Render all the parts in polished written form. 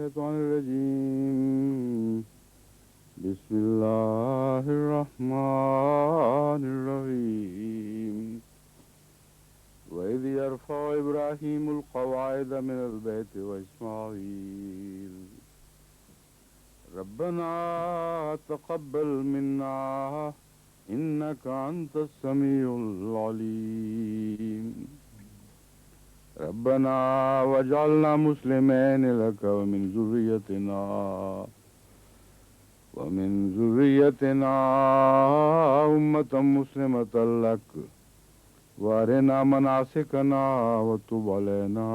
الشيطان الرجيم. بسم الله الرحمن الرحيم. وإذ يرفع إبراهيم القواعد من البيت وإسماعيل ربنا تقبل منا إنك أنت السميع العليم. ربنا واجعلنا مسلمين لك ومن ذريتنا أمة مسلمة لك وارنا مناسكنا وتب علينا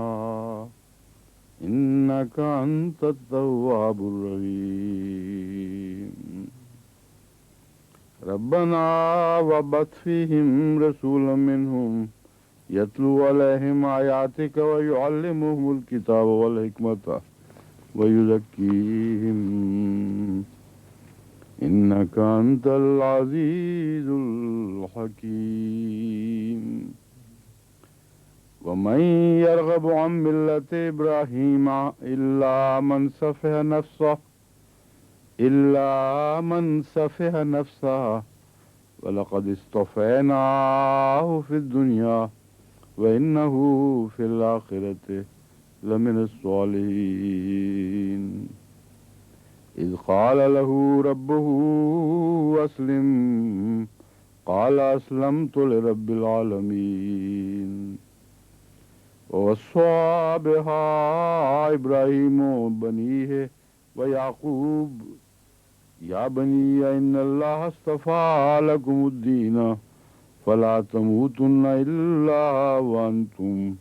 إنك أنت التواب الرحيم. ربنا وابعث فيهم رسولا منهم يتلو عليهم آياتك ويعلمهم الكتاب والحكمة ويزكيهم إنك أنت العزيز الحكيم. ومن يرغب عن ملة إبراهيم إلا من سفه نفسه ولقد اصطفيناه في الدنيا وإنه في الآخرة لمن الصالحين. إذ قال له ربه أسلم قال أسلمت لرب العالمين. ووصى بها إبراهيم بنيه ويعقوب يا بني إن الله اصطفى لكم الدين فلا تموتن إلا وأنتم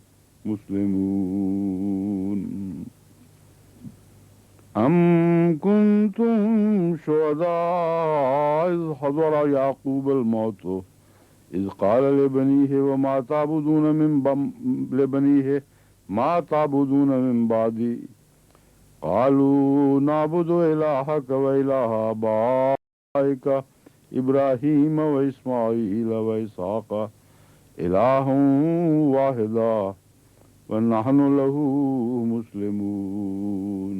مسلمون. أم كنتم شهداء إذ حضر يعقوب الموت إذ قال لبنيه ما تعبدون من بعدي قالوا نعبد إلهك وإله آبائك إبراهيم وإسماعيل وإسحاق إله واحدا ونحن له مسلمون.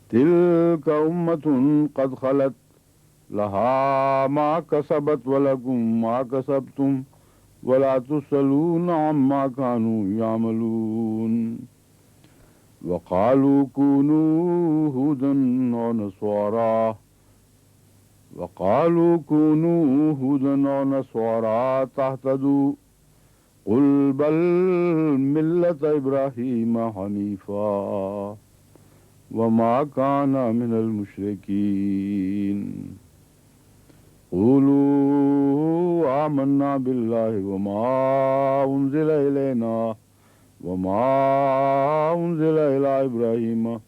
تلك أمة قد خلت لها ما كسبت ولكم ما كسبتم ولا تسألون عما كانوا يعملون. وقالوا كونوا هودا أو نصارى تهتدوا قل بل ملة إبراهيم حنيفا وما كان من المشركين. قولوا آمنا بالله وما أنزل إلينا وما أنزل إلى إبراهيم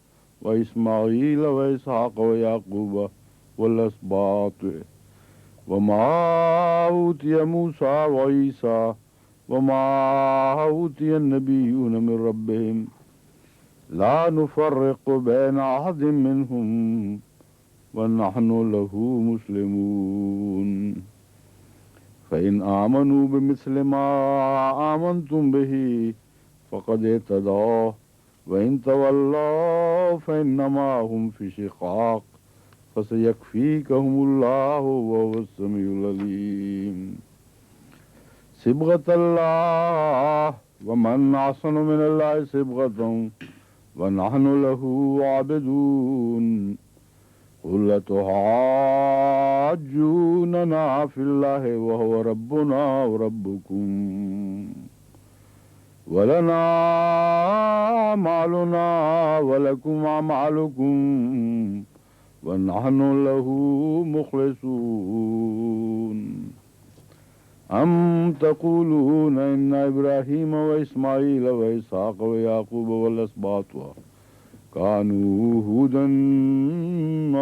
وإسماعيل وإسحاق ويعقوب والأسباط وما أوتي موسى وعيسى وما أوتي النبيون من ربهم لا نفرق بين أحد منهم ونحن له مسلمون. فإن آمنوا بمثل ما آمنتم به فقد اهتدوا وإن تولوا فإنما هم في شقاق فسيكفيكهم الله وهو السميع العليم. صبغة الله ومن أحسن من الله صبغة ونحن له عابدون. قل تحاجوننا في الله وهو ربنا وربكم ولنا أعمالنا ولكم أعمالكم ونحن له مخلصون. أم تقولون إن إبراهيم وإسماعيل وإسحاق ويعقوب والأسباط كانوا هودا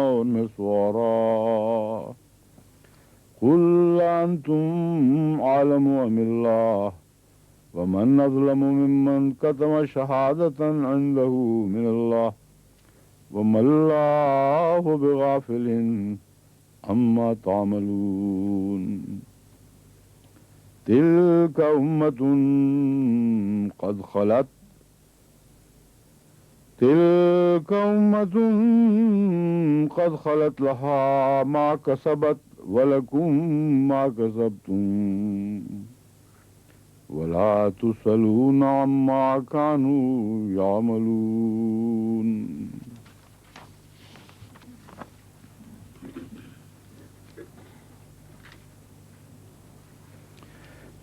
أو نصارى قل أنتم أعلم أم الله ومن أظلم ممن كتم شهادة عنده من الله وما الله بغافل عما تعملون. تلك أمة قد خلت تلك أمة قد خلت لها ما كسبت ولكم ما كسبتم ولا تسألون عما كانوا يعملون.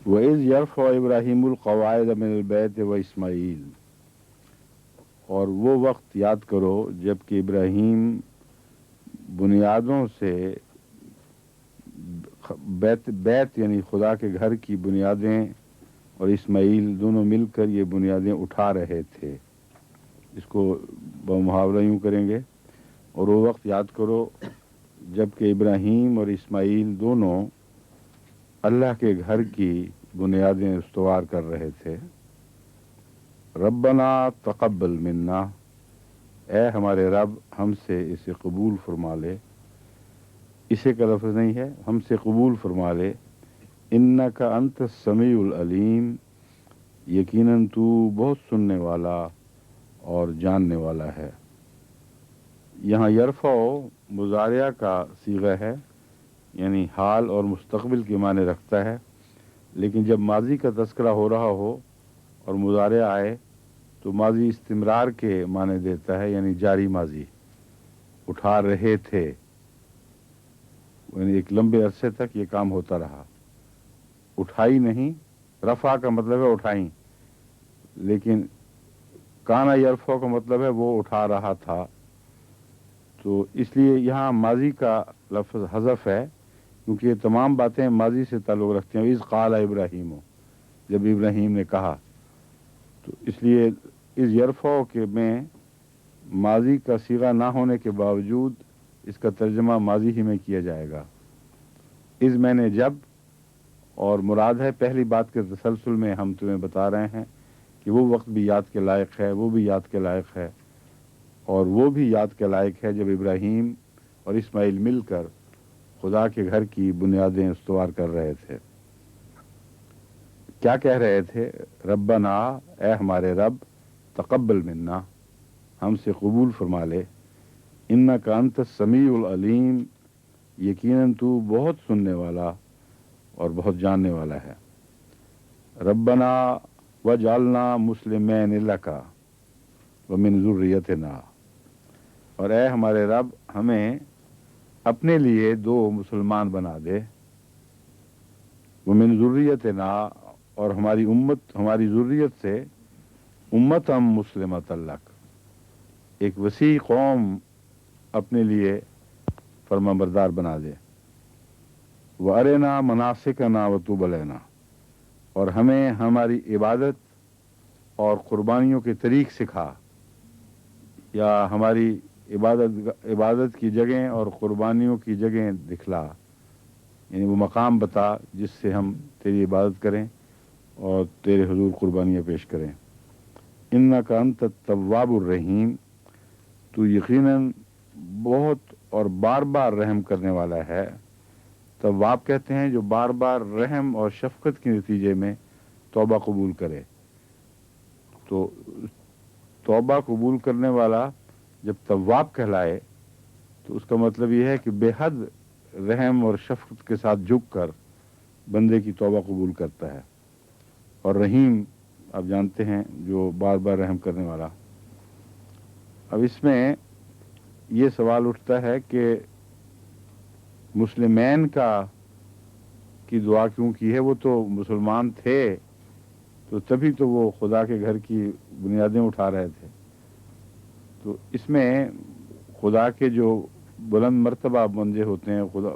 وَإِذْ يَرْفَعُ إِبْرَاهِيمُ الْقَوَاعِدَ مِنَ الْبَيْتِ وَإِسماعیل، اور وہ وقت یاد کرو جب کہ ابراہیم بنیادوں سے بیت یعنی خدا کے گھر کی بنیادیں اور اسماعیل دونوں مل کر یہ بنیادیں اٹھا رہے تھے. اس کو بمحاورہ یوں کریں گے، اور وہ وقت یاد کرو جب کہ ابراہیم اور اسماعیل دونوں اللہ کے گھر کی بنیادیں استوار کر رہے تھے. ربنا تقبل منا، اے ہمارے رب ہم سے اسے قبول فرما لے. اسے کا لفظ نہیں ہے، ہم سے قبول فرما لے. انک انت السمیع العلیم، یقیناً تو بہت سننے والا اور جاننے والا ہے. یہاں یرفع مضارعہ کا صیغہ ہے، یعنی حال اور مستقبل کے معنی رکھتا ہے، لیکن جب ماضی کا تذکرہ ہو رہا ہو اور مضارعہ آئے تو ماضی استمرار کے معنی دیتا ہے، یعنی جاری ماضی. اٹھا رہے تھے، یعنی ایک لمبے عرصے تک یہ کام ہوتا رہا. اٹھائی نہیں، رفع کا مطلب ہے اٹھائیں، لیکن کانا یرفع کا مطلب ہے وہ اٹھا رہا تھا. تو اس لیے یہاں ماضی کا لفظ حذف ہے، کیونکہ یہ تمام باتیں ماضی سے تعلق رکھتے ہیں. اذ قال ابراہیم، جب ابراہیم نے کہا، تو اس لیے اس یرفع کے میں ماضی کا صیغہ نہ ہونے کے باوجود اس کا ترجمہ ماضی ہی میں کیا جائے گا. اذ میں نے جب، اور مراد ہے پہلی بات کے تسلسل میں ہم تمہیں بتا رہے ہیں کہ وہ وقت بھی یاد کے لائق ہے، وہ بھی یاد کے لائق ہے، اور وہ بھی یاد کے لائق ہے جب ابراہیم اور اسماعیل مل کر خدا کے گھر کی بنیادیں استوار کر رہے تھے. کیا کہہ رہے تھے؟ ربنا، اے ہمارے رب، تقبل منا، ہم سے قبول فرما لے. انک انت السمیع العلیم، یقیناً تو بہت سننے والا اور بہت جاننے والا ہے. ربنا وجعلنا مسلمین لک ومن ذریتنا، اور اے ہمارے رب ہمیں اپنے لیے دو مسلمان بنا دے. ومن ذریتنا، اور ہماری امت، ہماری ذریت سے امتم مسلمۃ لک، ایک وسیع قوم اپنے لیے فرما بردار بنا دے. وَأَرِنَا مَنَاسِكَنَا وَتُوبْ عَلَيْنَا، اور ہمیں ہماری عبادت اور قربانیوں کے طریق سکھا، یا ہماری عبادت کی جگہیں اور قربانیوں کی جگہیں دکھلا، یعنی وہ مقام بتا جس سے ہم تیری عبادت کریں اور تیرے حضور قربانیاں پیش کریں. انک انت التواب الرحیم، تو یقیناً بہت اور بار بار رحم کرنے والا ہے. تواب کہتے ہیں جو بار بار رحم اور شفقت کے نتیجے میں توبہ قبول کرے. تو توبہ قبول کرنے والا جب تواب کہلائے تو اس کا مطلب یہ ہے کہ بے حد رحم اور شفقت کے ساتھ جھک کر بندے کی توبہ قبول کرتا ہے. اور رحیم آپ جانتے ہیں جو بار بار رحم کرنے والا. اب اس میں یہ سوال اٹھتا ہے کہ مسلمین کی دعا کیوں کی ہے؟ وہ تو مسلمان تھے، تو تبھی تو وہ خدا کے گھر کی بنیادیں اٹھا رہے تھے. تو اس میں خدا کے جو بلند مرتبہ بندے ہوتے ہیں، خدا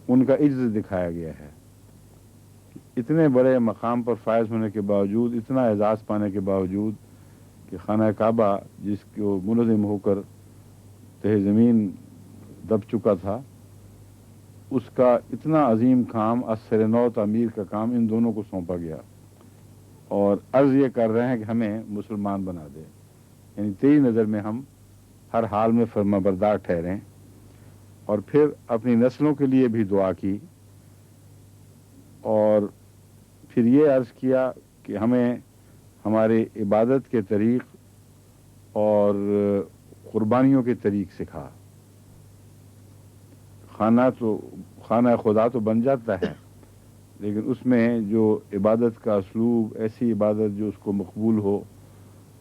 ان کا عجز دکھایا گیا ہے. اتنے بڑے مقام پر فائز ہونے کے باوجود، اتنا اعزاز پانے کے باوجود کہ خانہ کعبہ جس کو منہدم ہو کر تہ زمین دب چکا تھا، اس کا اتنا عظیم کام، اثر نو تعمیر کا کام ان دونوں کو سونپا گیا، اور عرض یہ کر رہے ہیں کہ ہمیں مسلمان بنا دے، یعنی تیری نظر میں ہم ہر حال میں فرما بردار ٹھہریں. اور پھر اپنی نسلوں کے لیے بھی دعا کی، اور پھر یہ عرض کیا کہ ہمیں ہمارے عبادت کے طریق اور قربانیوں کے طریق سکھا۔ خانہ خدا تو بن جاتا ہے، لیکن اس میں جو عبادت کا اسلوب، ایسی عبادت جو اس کو مقبول ہو،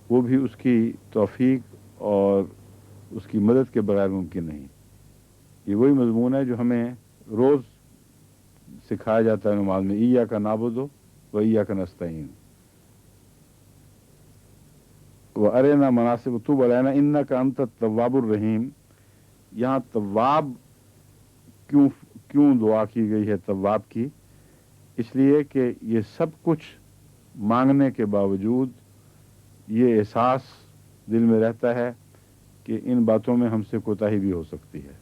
وہ بھی اس کی توفیق اور اس کی مدد کے بغیر ممکن نہیں۔ یہ وہی مضمون ہے جو ہمیں روز سکھایا جاتا ہے نماز میں، ایاک نعبد و ایاک نستعین، وَأَرِنَا مَنَاسِكَنَا وَتُوبْ عَلَيْنَا إِنَّكَ أَنْتَ التَّوَّابُ الرَّحِيمُ۔ یہاں تواب کیوں دعا کی گئی ہے تواب کی؟ اس لیے کہ یہ سب کچھ مانگنے کے باوجود یہ احساس دل میں رہتا ہے کہ ان باتوں میں ہم سے کوتاہی بھی ہو سکتی ہے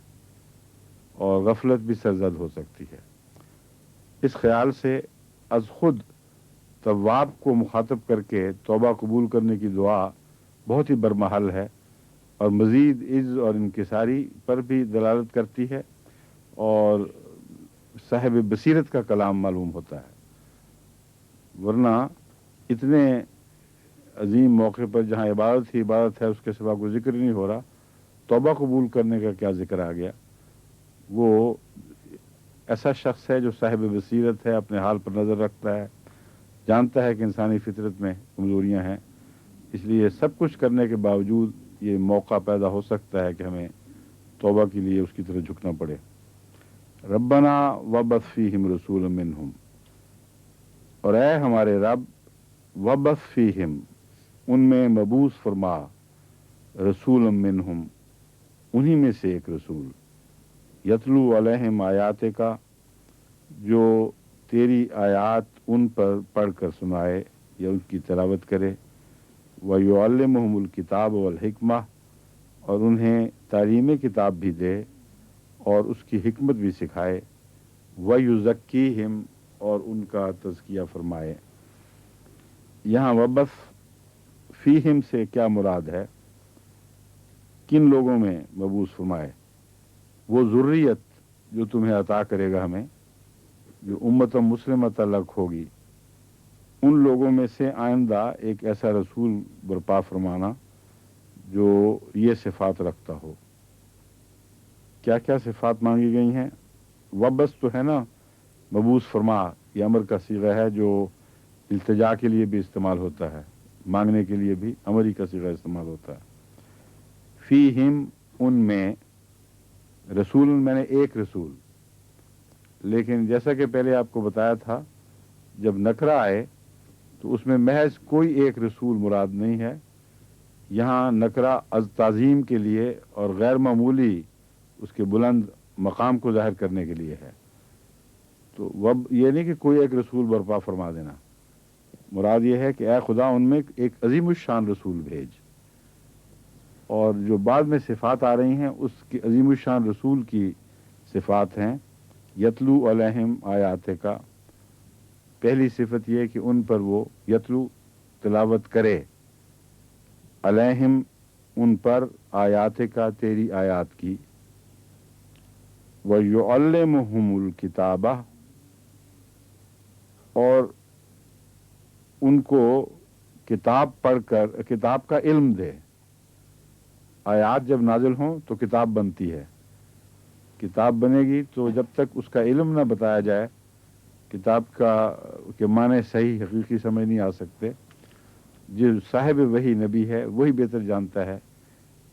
اور غفلت بھی سرزد ہو سکتی ہے۔ اس خیال سے از خود تواب کو مخاطب کر کے توبہ قبول کرنے کی دعا بہت ہی برمحل ہے اور مزید عز اور انکساری پر بھی دلالت کرتی ہے اور صاحب بصیرت کا کلام معلوم ہوتا ہے۔ ورنہ اتنے عظیم موقع پر جہاں عبادت ہی عبادت ہے، اس کے سوا کوئی ذکر نہیں ہو رہا، توبہ قبول کرنے کا کیا ذکر آ گیا؟ وہ ایسا شخص ہے جو صاحب بصیرت ہے، اپنے حال پر نظر رکھتا ہے، جانتا ہے کہ انسانی فطرت میں کمزوریاں ہیں، اس لیے سب کچھ کرنے کے باوجود یہ موقع پیدا ہو سکتا ہے کہ ہمیں توبہ کے لیے اس کی طرف جھکنا پڑے۔ ربنا وابعث فیہم رسولا منہم، اور اے ہمارے رب، وابعث فیہم، ان میں مبعوث فرما، رسولا منہم، انہی میں سے ایک رسول، یتلو علیہم آیات کا، جو تیری آیات ان پر پڑھ کر سنائے یا ان کی تلاوت کرے، وَيُعَلِّمُهُمُ الْكِتَابَ وَالْحِکْمَةَ، اور انہیں تعلیم کتاب بھی دے اور اس کی حکمت بھی سکھائے، وَيُزَكِّيهِمْ، اور ان کا تزکیہ فرمائے۔ یہاں وبث فیہم سے کیا مراد ہے؟ کن لوگوں میں مبعوث فرمائے؟ وہ ذریت جو تمہیں عطا کرے گا ہمیں، جو امت مسلمہ تعلق ہوگی، ان لوگوں میں سے آئندہ ایک ایسا رسول برپا فرمانا جو یہ صفات رکھتا ہو۔ کیا کیا صفات مانگی گئی ہیں؟ وبس تو ہے نا، مبعوث فرما، یہ امر کا صیغہ ہے جو التجا کے لیے بھی استعمال ہوتا ہے، مانگنے کے لیے بھی امری کا صیغہ استعمال ہوتا ہے۔ فیہم، ان میں، رسول میں نے ایک رسول، لیکن جیسا کہ پہلے آپ کو بتایا تھا، جب نکرہ آئے تو اس میں محض کوئی ایک رسول مراد نہیں ہے، یہاں نکرہ از تعظیم کے لیے اور غیر معمولی اس کے بلند مقام کو ظاہر کرنے کے لیے ہے۔ تو یہ نہیں کہ کوئی ایک رسول برپا فرما دینا، مراد یہ ہے کہ اے خدا ان میں ایک عظیم الشان رسول بھیج، اور جو بعد میں صفات آ رہی ہیں اس کی عظیم الشان رسول کی صفات ہیں یتلو علیہم آیات کا۔ پہلی صفت یہ کہ ان پر وہ یتلو تلاوت کرے، علیہم ان پر، آیات کا تیری آیات کی، وَيُعَلِّمُهُمُ الْكِتَابَ، اور ان کو کتاب پڑھ کر کتاب کا علم دے۔ آیات جب نازل ہوں تو کتاب بنتی ہے، کتاب بنے گی تو جب تک اس کا علم نہ بتایا جائے، کتاب کا کے معنی صحیح حقیقی سمجھ نہیں آ سکتے۔ جو صاحب وحی نبی ہے وہی بہتر جانتا ہے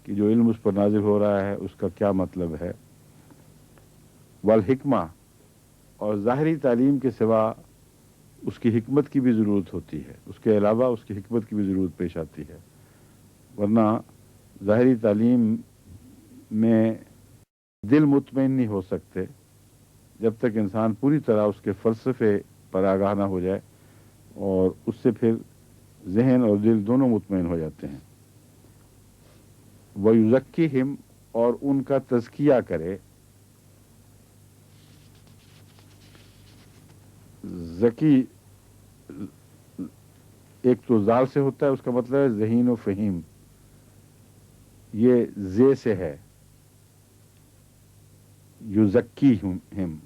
کہ جو علم اس پر نازل ہو رہا ہے اس کا کیا مطلب ہے۔ والحکمہ، اور ظاہری تعلیم کے سوا اس کی حکمت کی بھی ضرورت ہوتی ہے، اس کے علاوہ اس کی حکمت کی بھی ضرورت پیش آتی ہے، ورنہ ظاہری تعلیم میں دل مطمئن نہیں ہو سکتے جب تک انسان پوری طرح اس کے فلسفے پر آگاہ نہ ہو جائے، اور اس سے پھر ذہن اور دل دونوں مطمئن ہو جاتے ہیں۔ وَيُزَكِّيهِمْ، اور ان کا تزکیہ کرے۔ ذکی ایک تو زال سے ہوتا ہے، اس کا مطلب ہے ذہین و فہیم، یہ زے سے ہے، یزکیہم،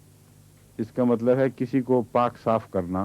اس کا مطلب ہے کسی کو پاک صاف کرنا۔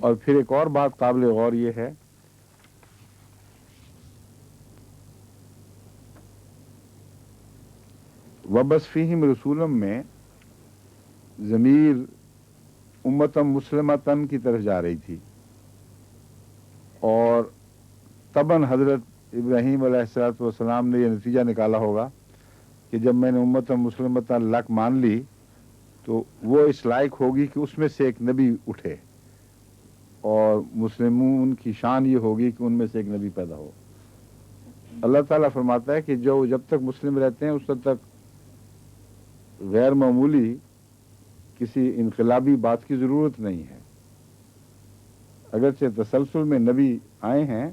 اور پھر ایک اور بات قابل غور یہ ہے وبس فیہم رسولم میں ضمیر امتم مسلمتن کی طرف جا رہی تھی، اور تباً حضرت ابراہیم علیہ الصلوۃ والسلام نے یہ نتیجہ نکالا ہوگا کہ جب میں نے امتم مسلمتن لک مان لی تو وہ اس لائق ہوگی کہ اس میں سے ایک نبی اٹھے، اور مسلمون کی شان یہ ہوگی کہ ان میں سے ایک نبی پیدا ہو۔ اللہ تعالیٰ فرماتا ہے کہ جو جب تک مسلم رہتے ہیں اس وقت تک غیر معمولی کسی انقلابی بات کی ضرورت نہیں ہے۔ اگرچہ تسلسل میں نبی آئے ہیں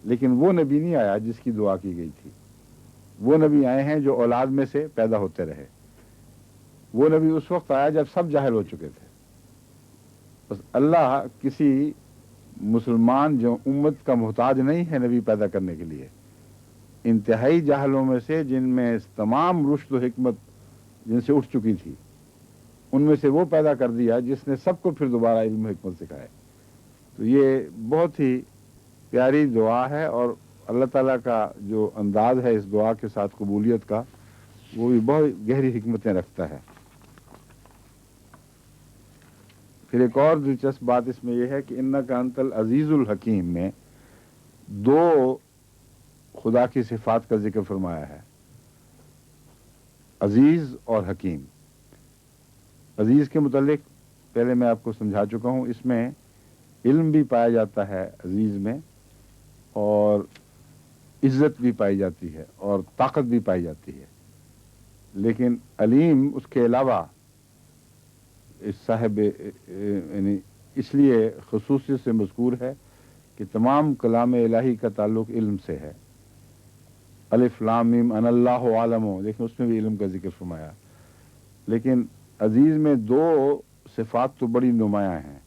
لیکن وہ نبی نہیں آیا جس کی دعا کی گئی تھی، وہ نبی آئے ہیں جو اولاد میں سے پیدا ہوتے رہے۔ وہ نبی اس وقت آیا جب سب جاہل ہو چکے تھے۔ بس اللہ کسی مسلمان جو امت کا محتاج نہیں ہے نبی پیدا کرنے کے لیے، انتہائی جاہلوں میں سے جن میں تمام رشد و حکمت جن سے اٹھ چکی تھی، ان میں سے وہ پیدا کر دیا جس نے سب کو پھر دوبارہ علم و حکمت سکھائے۔ تو یہ بہت ہی پیاری دعا ہے، اور اللہ تعالیٰ کا جو انداز ہے اس دعا کے ساتھ قبولیت کا، وہ بھی بہت گہری حکمتیں رکھتا ہے۔ پھر ایک اور دلچسپ بات اس میں یہ ہے کہ انکا انت العزیز الحکیم میں دو خدا کی صفات کا ذکر فرمایا ہے، عزیز اور حکیم۔ عزیز کے متعلق پہلے میں آپ کو سمجھا چکا ہوں، اس میں علم بھی پایا جاتا ہے عزیز میں، اور عزت بھی پائی جاتی ہے، اور طاقت بھی پائی جاتی ہے، لیکن علیم اس کے علاوہ اس صاحب یعنی اس لیے خصوصیت سے مذکور ہے کہ تمام کلام الہی کا تعلق علم سے ہے۔ الف لام میم ان اللہ عالم، لیکن اس میں بھی علم کا ذکر فرمایا۔ لیکن عزیز میں دو صفات تو بڑی نمایاں ہیں،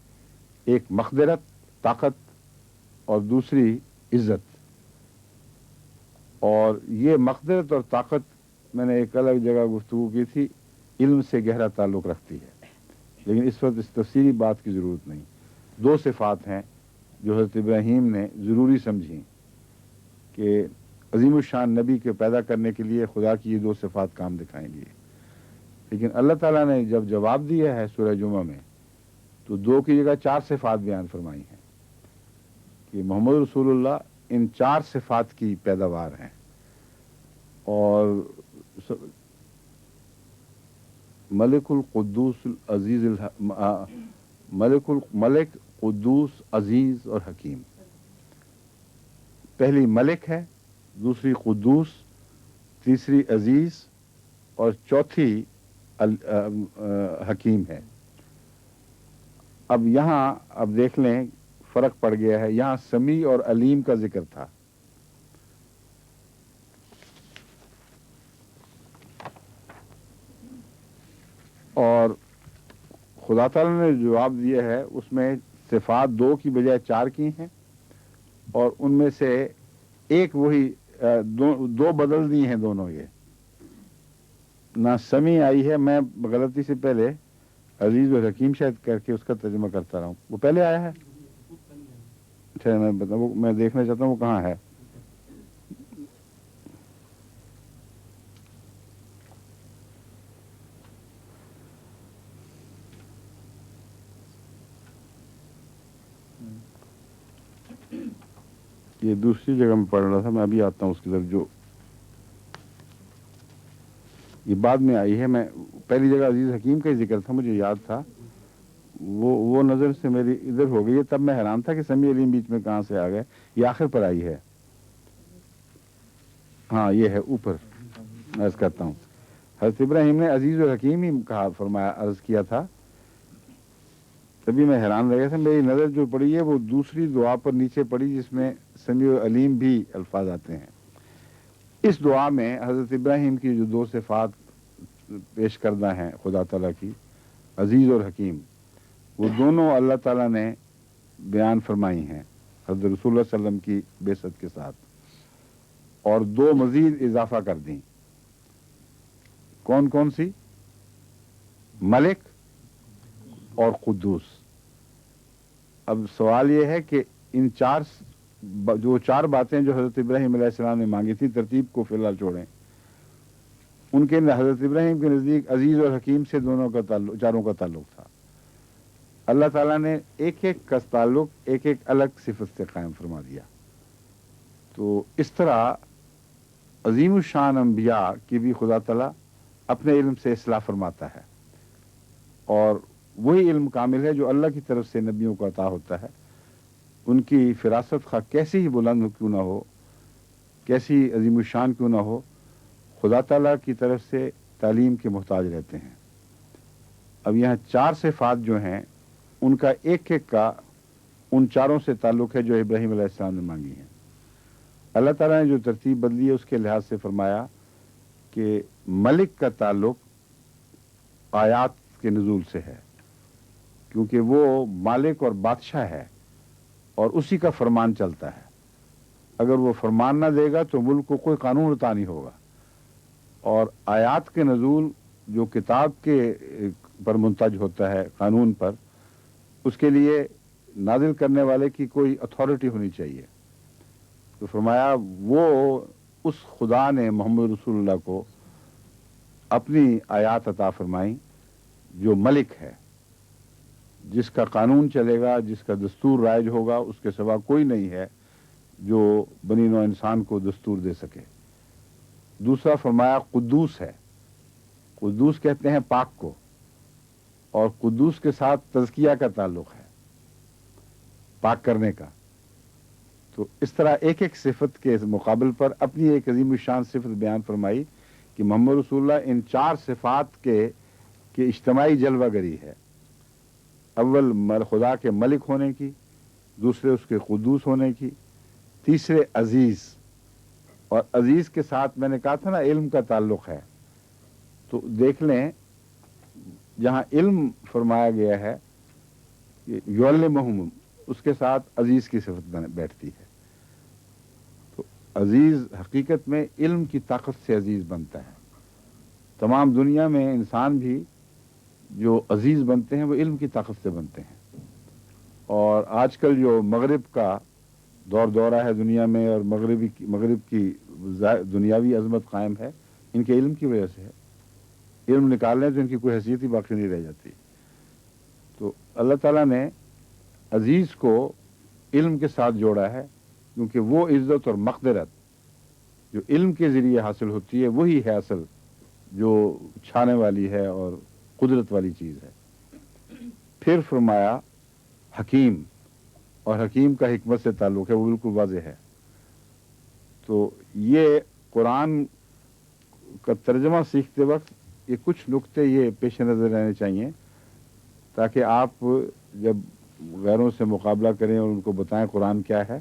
ایک مقدرت طاقت اور دوسری عزت۔ اور یہ مقدرت اور طاقت میں نے ایک الگ جگہ گفتگو کی تھی، علم سے گہرا تعلق رکھتی ہے، لیکن اس وقت اس تفصیلی بات کی ضرورت نہیں۔ دو صفات ہیں جو حضرت ابراہیم نے ضروری سمجھی کہ عظیم الشان نبی کے پیدا کرنے کے لیے خدا کی یہ دو صفات کام دکھائیں گی۔ لیکن اللہ تعالیٰ نے جب جواب دیا ہے سورہ جمعہ میں تو دو کی جگہ چار صفات بیان فرمائی ہیں کہ محمد رسول اللہ ان چار صفات کی پیداوار ہیں، اور ملک القدوس العزیز ملک قدوس عزیز اور حکیم۔ پہلی ملک ہے، دوسری قدوس، تیسری عزیز، اور چوتھی حکیم ہے۔ اب یہاں اب دیکھ لیں فرق پڑ گیا ہے، یہاں سمیع اور علیم کا ذکر تھا، اور خدا تعالیٰ نے جواب دیا ہے اس میں صفات دو کی بجائے چار کی ہیں، اور ان میں سے ایک وہی دو بدل دی ہیں دونوں۔ یہ نہ سمیع آئی ہے، میں غلطی سے پہلے عزیز اور حکیم شاید کر کے اس کا ترجمہ کرتا رہا ہوں، وہ پہلے آیا ہے۔ اچھا میں بتاؤں، میں دیکھنا چاہتا ہوں وہ کہاں ہے۔ یہ دوسری جگہ میں پڑھ رہا تھا، میں ابھی آتا ہوں اس کی طرف، جو یہ بعد میں آئی ہے۔ میں پہلی جگہ عزیز حکیم کا ہی ذکر تھا، مجھے یاد تھا، وہ نظر سے میری ادھر ہو گئی ہے، تب میں حیران تھا کہ سمیع علیم بیچ میں کہاں سے آ گئے۔ یہ آخر پر آئی ہے، ہاں یہ ہے اوپر، عرض کرتا ہوں۔ حضرت ابراہیم نے عزیز و حکیم ہی کہا، فرمایا، عرض کیا تھا، تبھی میں حیران رہ گیا تھا۔ میری نظر جو پڑی ہے وہ دوسری دعا پر نیچے پڑی جس میں سمیع و علیم بھی الفاظ آتے ہیں۔ اس دعا میں حضرت ابراہیم کی جو دو صفات پیش کردہ ہیں خدا تعالیٰ کی، عزیز اور حکیم، وہ دونوں اللہ تعالیٰ نے بیان فرمائی ہیں حضرت رسول اللہ صلی اللہ علیہ وسلم کی بعثت کے ساتھ، اور دو مزید اضافہ کر دیں۔ کون کون سی؟ ملک اور قدوس۔ اب سوال یہ ہے کہ ان جو چار باتیں جو حضرت ابراہیم علیہ السلام نے مانگی تھی، ترتیب کو فی الحال چھوڑیں، ان کے حضرت ابراہیم کے نزدیک عزیز اور حکیم سے چاروں کا تعلق تھا۔ اللہ تعالیٰ نے ایک ایک کا تعلق ایک ایک الگ صفت سے قائم فرما دیا۔ تو اس طرح عظیم الشان انبیاء کی بھی خدا تعالیٰ اپنے علم سے اصلاح فرماتا ہے، اور وہی علم کامل ہے جو اللہ کی طرف سے نبیوں کو عطا ہوتا ہے۔ ان کی فراست خواہ کیسی ہی بلند کیوں نہ ہو، کیسی عظیم الشان کیوں نہ ہو، خدا تعالیٰ کی طرف سے تعلیم کے محتاج رہتے ہیں۔ اب یہاں چار صفات جو ہیں ان کا ایک ایک کا ان چاروں سے تعلق ہے جو ابراہیم علیہ السلام نے مانگی ہیں۔ اللہ تعالیٰ نے جو ترتیب بدلی ہے اس کے لحاظ سے فرمایا کہ ملک کا تعلق آیات کے نزول سے ہے، کیونکہ وہ مالک اور بادشاہ ہے اور اسی کا فرمان چلتا ہے۔ اگر وہ فرمان نہ دے گا تو ملک کو کوئی قانون عطا نہیں ہوگا۔ اور آیات کے نزول جو کتاب کے پر منتج ہوتا ہے، قانون پر، اس کے لیے نازل کرنے والے کی کوئی اتھارٹی ہونی چاہیے۔ تو فرمایا وہ اس خدا نے محمد رسول اللہ کو اپنی آیات عطا فرمائیں جو ملک ہے، جس کا قانون چلے گا، جس کا دستور رائج ہوگا، اس کے سوا کوئی نہیں ہے جو بنی نوع انسان کو دستور دے سکے۔ دوسرا فرمایا قدوس ہے۔ قدوس کہتے ہیں پاک کو، اور قدوس کے ساتھ تزکیہ کا تعلق ہے، پاک کرنے کا۔ تو اس طرح ایک ایک صفت کے مقابل پر اپنی ایک عظیم الشان صفت بیان فرمائی کہ محمد رسول اللہ ان چار صفات کے اجتماعی جلوہ گری ہے۔ اول خدا کے ملک ہونے کی، دوسرے اس کے قدوس ہونے کی، تیسرے عزیز، اور عزیز کے ساتھ میں نے کہا تھا نا علم کا تعلق ہے۔ تو دیکھ لیں جہاں علم فرمایا گیا ہے یعلمہم، اس کے ساتھ عزیز کی صفت بیٹھتی ہے۔ تو عزیز حقیقت میں علم کی طاقت سے عزیز بنتا ہے۔ تمام دنیا میں انسان بھی جو عزیز بنتے ہیں وہ علم کی طاقت سے بنتے ہیں۔ اور آج کل جو مغرب کا دورہ ہے دنیا میں، اور مغرب کی دنیاوی عظمت قائم ہے، ان کے علم کی وجہ سے ہے۔ علم نکال لیں تو ان کی کوئی حیثیت ہی باقی نہیں رہ جاتی۔ تو اللہ تعالیٰ نے عزیز کو علم کے ساتھ جوڑا ہے، کیونکہ وہ عزت اور مقدرت جو علم کے ذریعے حاصل ہوتی ہے وہی ہے اصل جو چھانے والی ہے اور قدرت والی چیز ہے۔ پھر فرمایا حکیم، اور حکیم کا حکمت سے تعلق ہے، وہ بالکل واضح ہے۔ تو یہ قرآن کا ترجمہ سیکھتے وقت یہ کچھ نقطے یہ پیش نظر رہنے چاہیے، تاکہ آپ جب غیروں سے مقابلہ کریں اور ان کو بتائیں قرآن کیا ہے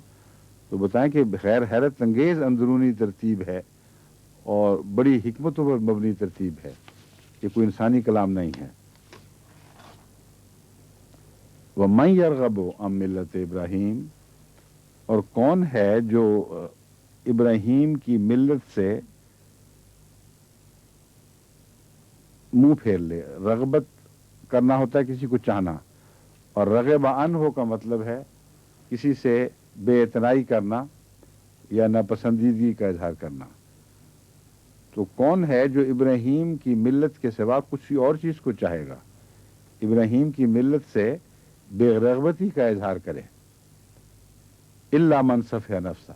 تو بتائیں کہ غیر حیرت انگیز اندرونی ترتیب ہے اور بڑی حکمتوں پر مبنی ترتیب ہے، یہ کوئی انسانی کلام نہیں ہے۔ وَمَن يَرْغَبُ عَن مِّلَّةِ ابراہیم، اور کون ہے جو ابراہیم کی ملت سے منہ پھیر لے۔ رغبت کرنا ہوتا ہے کسی کو چاہنا، اور رغب عنہ کا مطلب ہے کسی سے بے اعتنائی کرنا یا ناپسندیدگی کا اظہار کرنا۔ تو کون ہے جو ابراہیم کی ملت کے سوا کچھ اور چیز کو چاہے گا، ابراہیم کی ملت سے بے رغبتی کا اظہار کرے؟ الا من صفح نفسہ،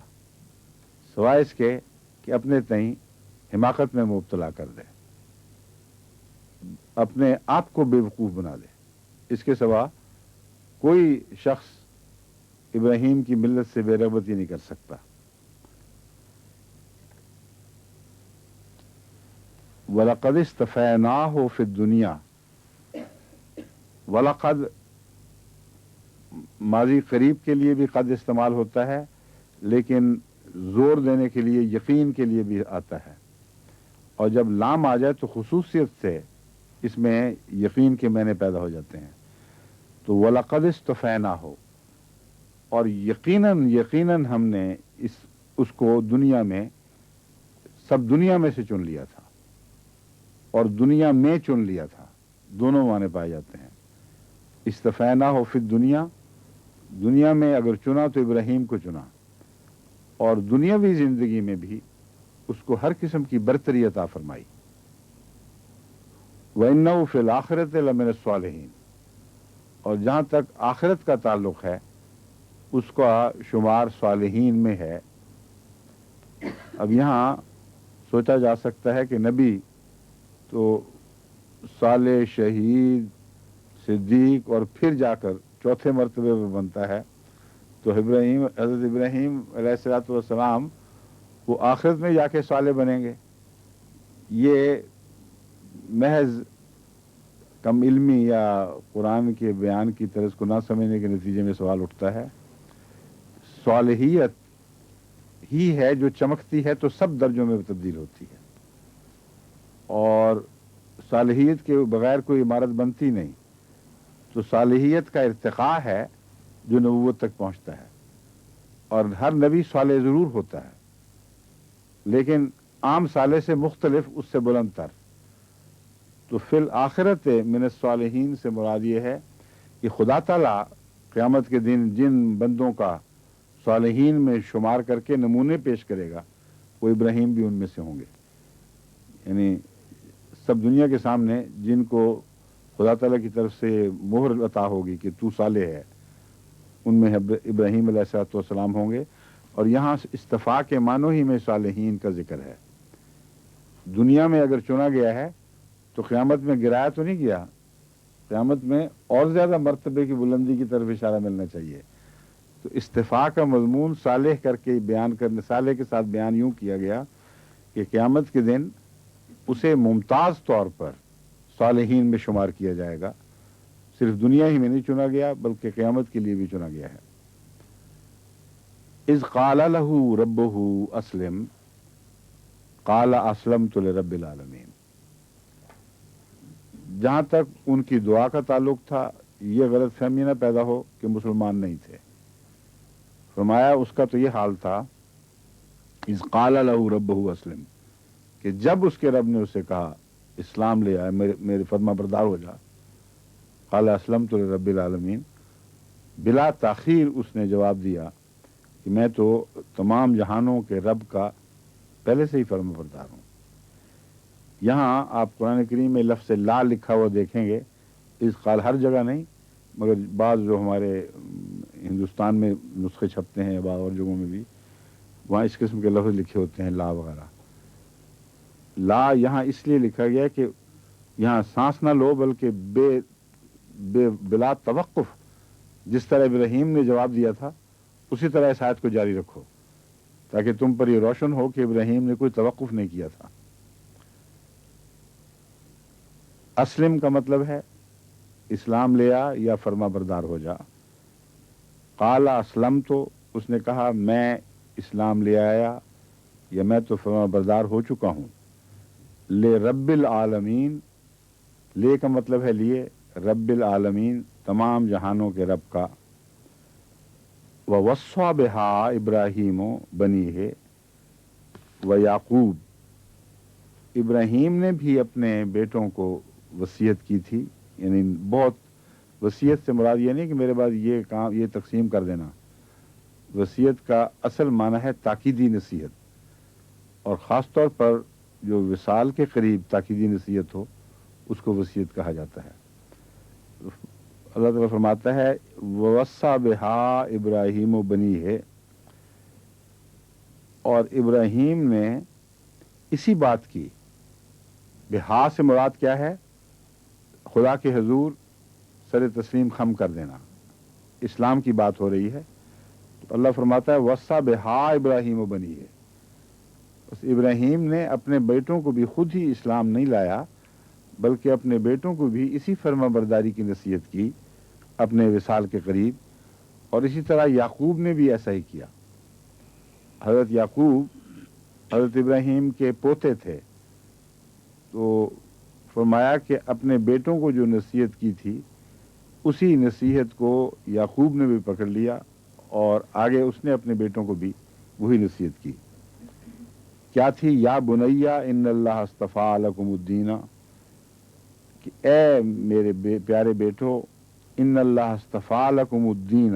سوائے اس کے کہ اپنے تئیں حماقت میں مبتلا کر دے، اپنے آپ کو بے وقوف بنا دے۔ اس کے سوا کوئی شخص ابراہیم کی ملت سے بے رغبتی نہیں کر سکتا۔ وَلَقَدِ اسْتَفَيْنَاهُ فِي الدُّنْيَا، وَلَقَدْ ماضی قریب کے لیے بھی قد استعمال ہوتا ہے، لیکن زور دینے کے لیے یقین کے لیے بھی آتا ہے، اور جب لام آ جائے تو خصوصیت سے اس میں یقین کے معنی پیدا ہو جاتے ہیں۔ تو وَلَقَدِ اسْتَفَيْنَاهُ، اور یقیناً ہم نے اس کو دنیا میں سب دنیا میں سے چن لیا تھا، اور دنیا میں چن لیا تھا، دونوں معنی پائے جاتے ہیں۔ استفیناہ فی الدنیا، دنیا میں اگر چنا تو ابراہیم کو چنا، اور دنیاوی زندگی میں بھی اس کو ہر قسم کی برتری عطا فرمائی۔ وَإِنَّهُ فِي الْآخِرَةِ لَمِنَ الصَّالِحِينَ، اور جہاں تک آخرت کا تعلق ہے اس کا شمار صالحین میں ہے۔ اب یہاں سوچا جا سکتا ہے کہ نبی تو صالح، شہید، صدیق اور پھر جا کر چوتھے مرتبے پہ بنتا ہے، تو حضرت ابراہیم علیہ الصلوۃ والسلام وہ آخرت میں جا کے صالح بنیں گے؟ یہ محض کم علمی یا قرآن کے بیان کی طرز کو نہ سمجھنے کے نتیجے میں سوال اٹھتا ہے۔ صالحیت ہی ہے جو چمکتی ہے تو سب درجوں میں تبدیل ہوتی ہے، اور صالحیت کے بغیر کوئی عمارت بنتی نہیں۔ تو صالحیت کا ارتقاء ہے جو نبوت تک پہنچتا ہے، اور ہر نبی صالح ضرور ہوتا ہے لیکن عام صالح سے مختلف، اس سے بلند تر۔ تو فی الآخرت من الصالحین سے مراد یہ ہے کہ خدا تعالیٰ قیامت کے دن جن بندوں کا صالحین میں شمار کر کے نمونے پیش کرے گا وہ ابراہیم بھی ان میں سے ہوں گے۔ یعنی سب دنیا کے سامنے جن کو خدا تعالیٰ کی طرف سے مہر عطا ہوگی کہ تو صالح ہے، ان میں ابراہیم علیہ الصلوۃ والسلام ہوں گے۔ اور یہاں اصطفاء کے معنی ہی میں صالحین کا ذکر ہے۔ دنیا میں اگر چنا گیا ہے تو قیامت میں گرایا تو نہیں گیا، قیامت میں اور زیادہ مرتبے کی بلندی کی طرف اشارہ ملنا چاہیے۔ تو اصطفاء کا مضمون صالح کر کے بیان کرنے، صالح کے ساتھ بیان یوں کیا گیا کہ قیامت کے دن اسے ممتاز طور پر صالحین میں شمار کیا جائے گا۔ صرف دنیا ہی میں نہیں چنا گیا بلکہ قیامت کے لیے بھی چنا گیا ہے۔ اذ قال له ربه اسلم قال اسلمت لرب العالمین۔ جہاں تک ان کی دعا کا تعلق تھا، یہ غلط فہمی نہ پیدا ہو کہ مسلمان نہیں تھے۔ فرمایا اس کا تو یہ حال تھا اذ قال له ربه اسلم، کہ جب اس کے رب نے اسے کہا اسلام لے آئے، میرے فرما بردار ہو جا، قال اسلمت لرب العالمین، بلا تاخیر اس نے جواب دیا کہ میں تو تمام جہانوں کے رب کا پہلے سے ہی فرما بردار ہوں۔ یہاں آپ قرآن کریم میں لفظ لا لکھا ہوا دیکھیں گے، اس قال ہر جگہ نہیں، مگر بعض جو ہمارے ہندوستان میں نسخے چھپتے ہیں، بعض اور جگہوں میں بھی، وہاں اس قسم کے لفظ لکھے ہوتے ہیں لا وغیرہ۔ لا یہاں اس لیے لکھا گیا کہ یہاں سانس نہ لو، بلکہ بلا توقف جس طرح ابراہیم نے جواب دیا تھا اسی طرح اس آیت کو جاری رکھو، تاکہ تم پر یہ روشن ہو کہ ابراہیم نے کوئی توقف نہیں کیا تھا۔ اسلم کا مطلب ہے اسلام لے آ یا فرما بردار ہو جا۔ قال اسلم، تو اس نے کہا میں اسلام لے آیا یا میں تو فرما بردار ہو چکا ہوں، لے رب العالمین، لے کا مطلب ہے لیے، رب العالمین تمام جہانوں کے رب کا۔ ووصى بها ابراہیم بنیہ ویعقوب، ابراہیم نے بھی اپنے بیٹوں کو وصیت کی تھی، یعنی بہت، وصیت سے مراد یہ نہیں کہ میرے بعد یہ کام یہ تقسیم کر دینا، وصیت کا اصل معنی ہے تاکیدی نصیحت، اور خاص طور پر جو وصال کے قریب تاکیدی نصیحت ہو اس کو وصیت کہا جاتا ہے۔ اللہ تعالیٰ فرماتا ہے ووصى بها ابراہیم بنیہ، اور ابراہیم نے اسی بات کی، بہا سے مراد کیا ہے؟ خدا کے حضور سر تسلیم خم کر دینا، اسلام کی بات ہو رہی ہے۔ تو اللہ فرماتا ہے وصى بها ابراہیم بنیہ، اس ابراہیم نے اپنے بیٹوں کو بھی خود ہی اسلام نہیں لایا بلکہ اپنے بیٹوں کو بھی اسی فرما برداری کی نصیحت کی اپنے وصال کے قریب، اور اسی طرح یعقوب نے بھی ایسا ہی کیا۔ حضرت یعقوب حضرت ابراہیم کے پوتے تھے، تو فرمایا کہ اپنے بیٹوں کو جو نصیحت کی تھی اسی نصیحت کو یعقوب نے بھی پکڑ لیا، اور آگے اس نے اپنے بیٹوں کو بھی وہی نصیحت کی۔ کیا تھی؟ یا بنیا ان اللہ اصطفیٰ لکم الدین، کہ اے میرے پیارے بیٹو، ان اللہ اصطفیٰ لکم الدین،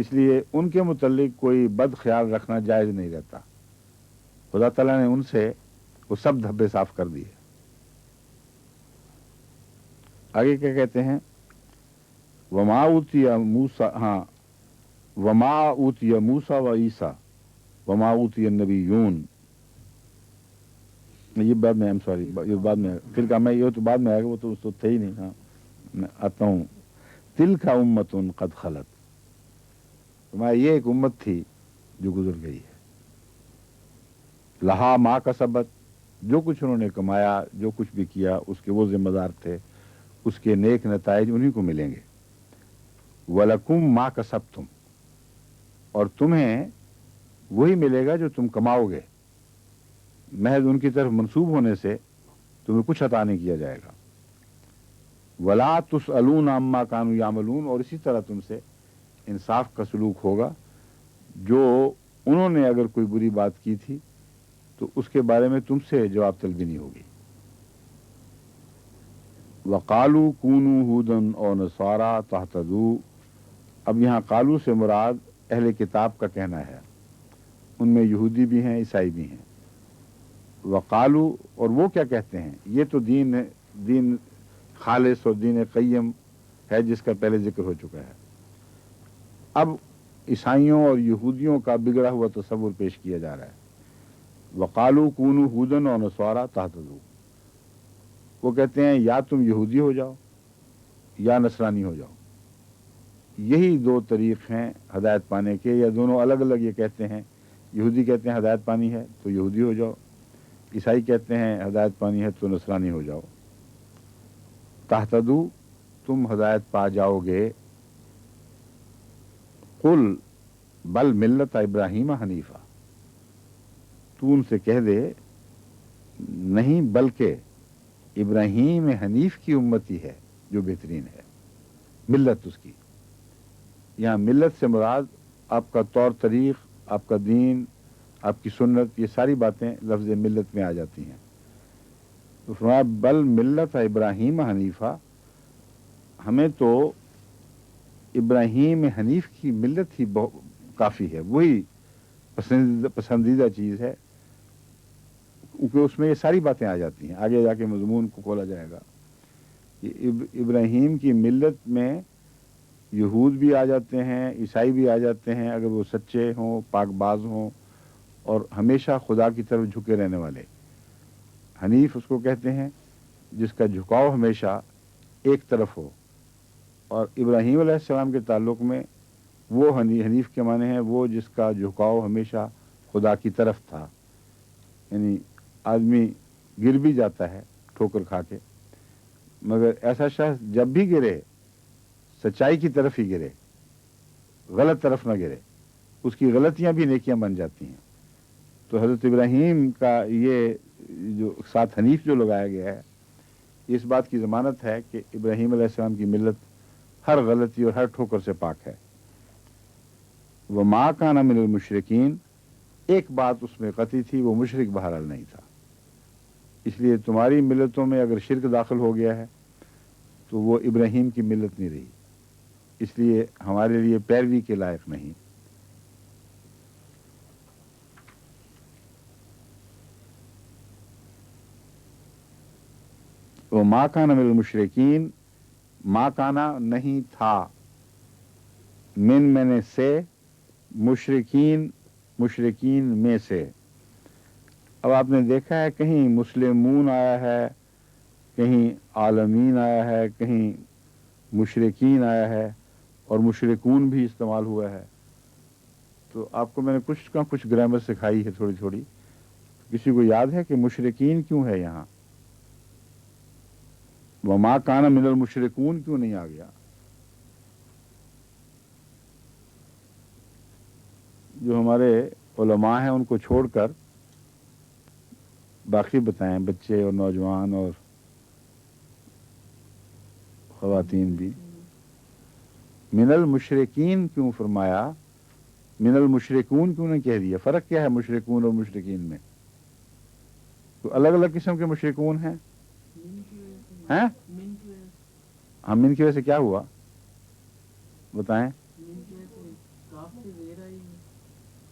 اس لیے ان کے متعلق کوئی بد خیال رکھنا جائز نہیں رہتا. خدا تعالیٰ نے ان سے وہ سب دھبے صاف کر دیے. آگے کیا کہتے ہیں؟ وما اوتی موسیٰ، ہاں وما اوتی موسیٰ و عیسیٰ وما اوتی النبیون. یہ بعد میں، سوری، یہ بعد میں پھر کہا میں، یہ تو بعد میں آئے گا، وہ تو تھے ہی نہیں. ہاں میں آتا ہوں. تلک امت قد خلت، تمہاری یہ ایک امت تھی جو گزر گئی ہے. لہا ما کسبت، جو کچھ انہوں نے کمایا، جو کچھ بھی کیا اس کے وہ ذمہ دار تھے، اس کے نیک نتائج انہی کو ملیں گے. وَلَكُمْ مَا كَسَبْتُمْ، اور تمہیں وہی ملے گا جو تم کماؤ گے. محض ان کی طرف منسوب ہونے سے تمہیں کچھ عطا نہیں کیا جائے گا. وَلَا تُسْأَلُونَ عَمَّا كَانُوا يَعْمَلُونَ، اور اسی طرح تم سے انصاف کا سلوک ہوگا. جو انہوں نے اگر کوئی بری بات کی تھی تو اس کے بارے میں تم سے جواب طلبی نہیں ہوگی. وَقَالُوا كُونُوا هُودًا أَوْ نَصَارَىٰ تَهْتَدُوا، اب یہاں قالو سے مراد اہل کتاب کا کہنا ہے، ان میں یہودی بھی ہیں، عیسائی بھی ہیں. وقالو، اور وہ کیا کہتے ہیں؟ یہ تو دین خالص اور دین قیم ہے جس کا پہلے ذکر ہو چکا ہے. اب عیسائیوں اور یہودیوں کا بگڑا ہوا تصور پیش کیا جا رہا ہے. وقالو کونو ہودن اور نصارا تہتدوا، وہ کہتے ہیں یا تم یہودی ہو جاؤ یا نصرانی ہو جاؤ. یہی دو طریق ہیں ہدایت پانے کے، یا دونوں الگ الگ یہ کہتے ہیں. یہودی کہتے ہیں ہدایت پانی ہے تو یہودی ہو جاؤ، عیسائی کہتے ہیں ہدایت پانی ہے تو نصرانی ہو جاؤ. تہتدوا، تم ہدایت پا جاؤ گے. قل بل ملت ابراہیم حنیفہ، تو ان سے کہہ دے نہیں بلکہ ابراہیم حنیف کی امتی ہے جو بہترین ہے. ملت اس کی، یہاں ملت سے مراد آپ کا طور طریق، آپ کا دین، آپ کی سنت، یہ ساری باتیں لفظ ملت میں آ جاتی ہیں. تو فرمایا بل ملت ابراہیم حنیفہ، ہمیں تو ابراہیم حنیف کی ملت ہی کافی ہے، وہی پسندیدہ چیز ہے، کیونکہ اس میں یہ ساری باتیں آ جاتی ہیں. آگے جا کے مضمون کو کھولا جائے گا. ابراہیم کی ملت میں یہود بھی آ جاتے ہیں، عیسائی بھی آ جاتے ہیں، اگر وہ سچے ہوں، پاک باز ہوں اور ہمیشہ خدا کی طرف جھکے رہنے والے. حنیف اس کو کہتے ہیں جس کا جھکاؤ ہمیشہ ایک طرف ہو. اور ابراہیم علیہ السلام کے تعلق میں وہ حنیف کے معنی ہیں وہ جس کا جھکاؤ ہمیشہ خدا کی طرف تھا. یعنی آدمی گر بھی جاتا ہے ٹھوکر کھا کے، مگر ایسا شخص جب بھی گرے سچائی کی طرف ہی گرے، غلط طرف نہ گرے. اس کی غلطیاں بھی نیکیاں بن جاتی ہیں. تو حضرت ابراہیم کا یہ جو ساتھ حنیف جو لگایا گیا ہے، اس بات کی ضمانت ہے کہ ابراہیم علیہ السلام کی ملت ہر غلطی اور ہر ٹھوکر سے پاک ہے. وَمَا كَانَ مِنَ الْمُشْرِكِينَ، ایک بات اس میں قطعی تھی، وہ مشرک بہرحال نہیں تھا. اس لیے تمہاری ملتوں میں اگر شرک داخل ہو گیا ہے تو وہ ابراہیم کی ملت نہیں رہی، اس لیے ہمارے لیے پیروی کے لائق نہیں. وَمَا كَانَ مِنَ الْمُشْرِكِينَ، ما کانا نہیں تھا، میں نے سے، مشرکین میں سے. اب آپ نے دیکھا ہے کہیں مسلمون آیا ہے، کہیں عالمین آیا ہے، کہیں مشرکین آیا ہے، اور مشرکون بھی استعمال ہوا ہے. تو آپ کو میں نے کچھ گرامر سکھائی ہے تھوڑی تھوڑی. کسی کو یاد ہے کہ مشرکین کیوں ہے یہاں؟ وما کان من المشرکون کیوں نہیں آ گیا؟ جو ہمارے علماء ہیں ان کو چھوڑ کر باقی بتائیں، بچے اور نوجوان اور خواتین بھی. من المشرکین کیوں فرمایا؟ من المشرکون کیوں نہیں کہہ دیا؟ فرق کیا ہے مشرکون اور مشرکین میں؟ تو الگ الگ قسم کے مشرکون ہیں. ہم من کی وجہ سے کیا ہوا بتائیں؟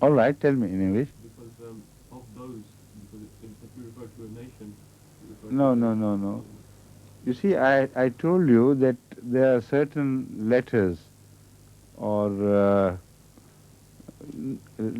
All right, tell me in English. Because of those, because if you refer to a nation, you refer to No, no, no, no. You see, I told you that there are certain letters or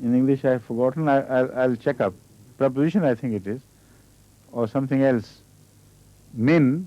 In English I have forgotten. I'll check up. Preposition I think it is, or something else. min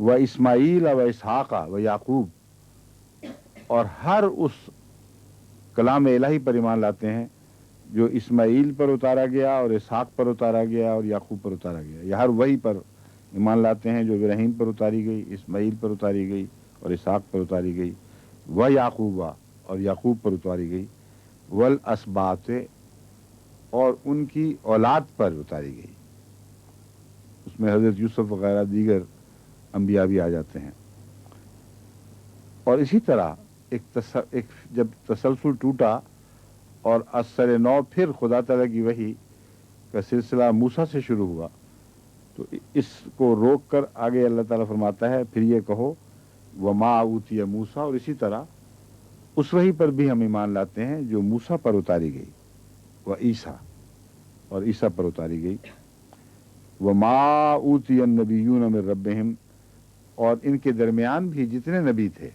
و اسماعیل و اسحاق و یعقوب، اور ہر اس کلام الہی پر ایمان لاتے ہیں جو اسماعیل پر اتارا گیا اور اسحاق پر اتارا گیا اور یعقوب پر اتارا گیا. یہ ہر وہی پر ایمان لاتے ہیں جو ابراہیم پر اتاری گئی، اسماعیل پر اتاری گئی اور اسحاق پر اتاری گئی، و یعقوب اور یعقوب پر اتاری گئی، والاسباط اور ان کی اولاد پر اتاری گئی. اس میں حضرت یوسف وغیرہ دیگر انبیاء بھی آ جاتے ہیں. اور اسی طرح ایک جب تسلسل ٹوٹا اور اثر نو پھر خدا تعالیٰ کی وحی کا سلسلہ موسیٰ سے شروع ہوا، تو اس کو روک کر آگے اللہ تعالیٰ فرماتا ہے پھر یہ کہو وما اوتی موسیٰ، اور اسی طرح اس وحی پر بھی ہم ایمان لاتے ہیں جو موسیٰ پر اتاری گئی، و عیسیٰ اور عیسیٰ پر اتاری گئی، وما اوتی النبیون من ربہم، اور ان کے درمیان بھی جتنے نبی تھے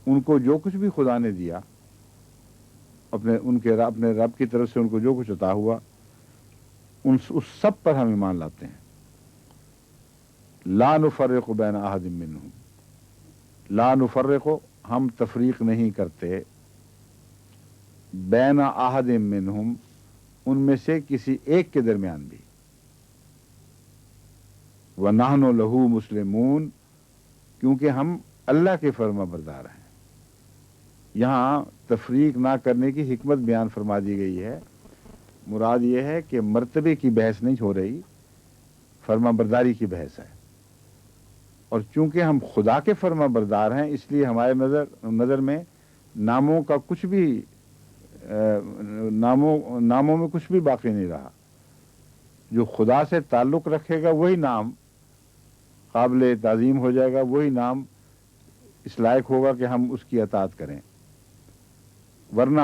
ان کو جو کچھ بھی خدا نے دیا اپنے رب کی طرف سے ان کو جو کچھ عطا ہوا اس سب پر ہم ایمان لاتے ہیں. لا نفرق بین احد منہم، لا نفرق، ہم تفریق نہیں کرتے، بین احد منہم، ان میں سے کسی ایک کے درمیان بھی، وَنَحْنُ لَهُ مُسْلِمُونَ، کیونکہ ہم اللہ کے فرما بردار ہیں. یہاں تفریق نہ کرنے کی حکمت بیان فرما دی گئی ہے. مراد یہ ہے کہ مرتبے کی بحث نہیں ہو رہی، فرما برداری کی بحث ہے. اور چونکہ ہم خدا کے فرما بردار ہیں اس لیے ہمارے نظر میں ناموں کا کچھ بھی ناموں میں کچھ بھی باقی نہیں رہا. جو خدا سے تعلق رکھے گا وہی نام قابل تعظیم ہو جائے گا، وہی نام اس لائق ہوگا کہ ہم اس کی اطاعت کریں، ورنہ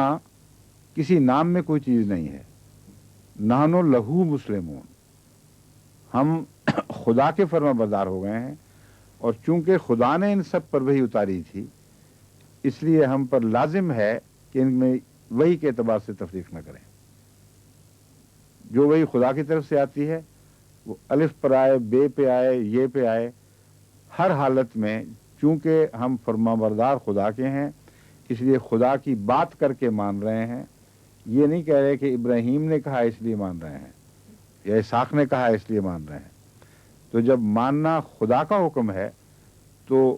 کسی نام میں کوئی چیز نہیں ہے. نحن لہو مسلمون، ہم خدا کے فرما بردار ہو گئے ہیں، اور چونکہ خدا نے ان سب پر وحی اتاری تھی اس لیے ہم پر لازم ہے کہ ان میں وحی کے اعتبار سے تفریق نہ کریں. جو وحی خدا کی طرف سے آتی ہے وہ الف پر آئے، بے پہ آئے، یہ پہ آئے، ہر حالت میں چونکہ ہم فرما بردار خدا کے ہیں اس لیے خدا کی بات کر کے مان رہے ہیں. یہ نہیں کہہ رہے کہ ابراہیم نے کہا اس لیے مان رہے ہیں یا اسحاق نے کہا اس لیے مان رہے ہیں. تو جب ماننا خدا کا حکم ہے تو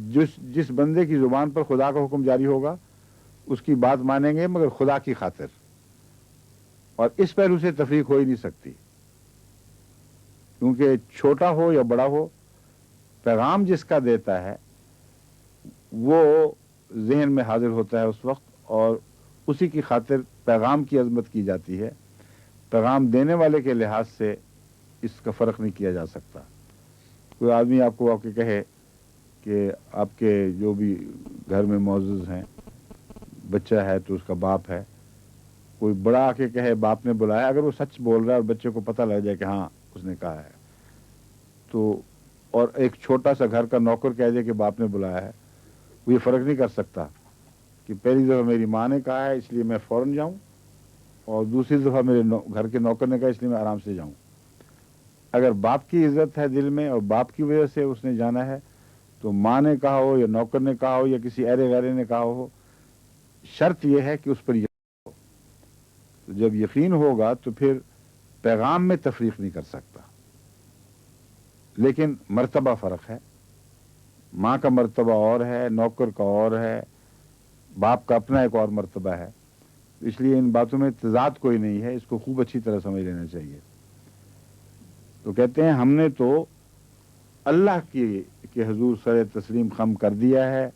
جس بندے کی زبان پر خدا کا حکم جاری ہوگا اس کی بات مانیں گے، مگر خدا کی خاطر، اور اس پہلو سے تفریق ہو ہی نہیں سکتی. کیونکہ چھوٹا ہو یا بڑا ہو، پیغام جس کا دیتا ہے وہ ذہن میں حاضر ہوتا ہے اس وقت، اور اسی کی خاطر پیغام کی عظمت کی جاتی ہے. پیغام دینے والے کے لحاظ سے اس کا فرق نہیں کیا جا سکتا. کوئی آدمی آپ کو آ کے کہے کہ آپ کے جو بھی گھر میں معزز ہیں، بچہ ہے تو اس کا باپ ہے، کوئی بڑا آ کے کہے باپ نے بلایا، اگر وہ سچ بول رہا ہے اور بچے کو پتہ لگ جائے کہ ہاں اس نے کہا ہے، تو اور ایک چھوٹا سا گھر کا نوکر کہہ دے کہ باپ نے بلایا ہے، وہ یہ فرق نہیں کر سکتا کہ پہلی دفعہ میری ماں نے کہا ہے اس لیے میں فوراً جاؤں، اور دوسری دفعہ میرے گھر کے نوکر نے کہا اس لیے میں آرام سے جاؤں. اگر باپ کی عزت ہے دل میں اور باپ کی وجہ سے اس نے جانا ہے تو ماں نے کہا ہو یا نوکر نے کہا ہو یا کسی ایرے غیرے نے کہا ہو، شرط یہ ہے کہ اس پر یقین ہو. تو جب یقین ہوگا تو پھر پیغام میں تفریق نہیں کر سکتا. لیکن مرتبہ فرق ہے، ماں کا مرتبہ اور ہے، نوکر کا اور ہے، باپ کا اپنا ایک اور مرتبہ ہے. اس لیے ان باتوں میں تضاد کوئی نہیں ہے، اس کو خوب اچھی طرح سمجھ لینا چاہیے. تو کہتے ہیں ہم نے تو اللہ کے حضور سر تسلیم خم کر دیا ہے،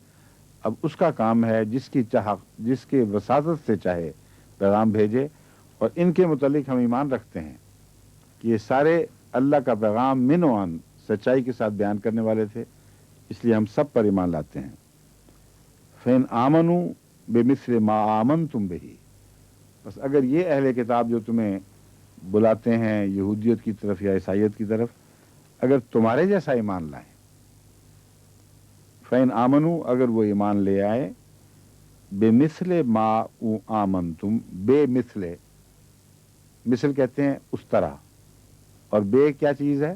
اب اس کا کام ہے جس کے وساطت سے چاہے پیغام بھیجے. اور ان کے متعلق ہم ایمان رکھتے ہیں کہ یہ سارے اللہ کا پیغام من و عن سچائی کے ساتھ بیان کرنے والے تھے، اس لیے ہم سب پر ایمان لاتے ہیں. فین آمنوا بمثل ما آمنتم بہ، بس اگر یہ اہل کتاب جو تمہیں بلاتے ہیں یہودیت کی طرف یا عیسائیت کی طرف، اگر تمہارے جیسا ایمان لائیں، فین آمنوا، اگر وہ ایمان لے آئے، بمثل ما آمنتم، بے مثل کہتے ہیں اس طرح، اور بے کیا چیز ہے؟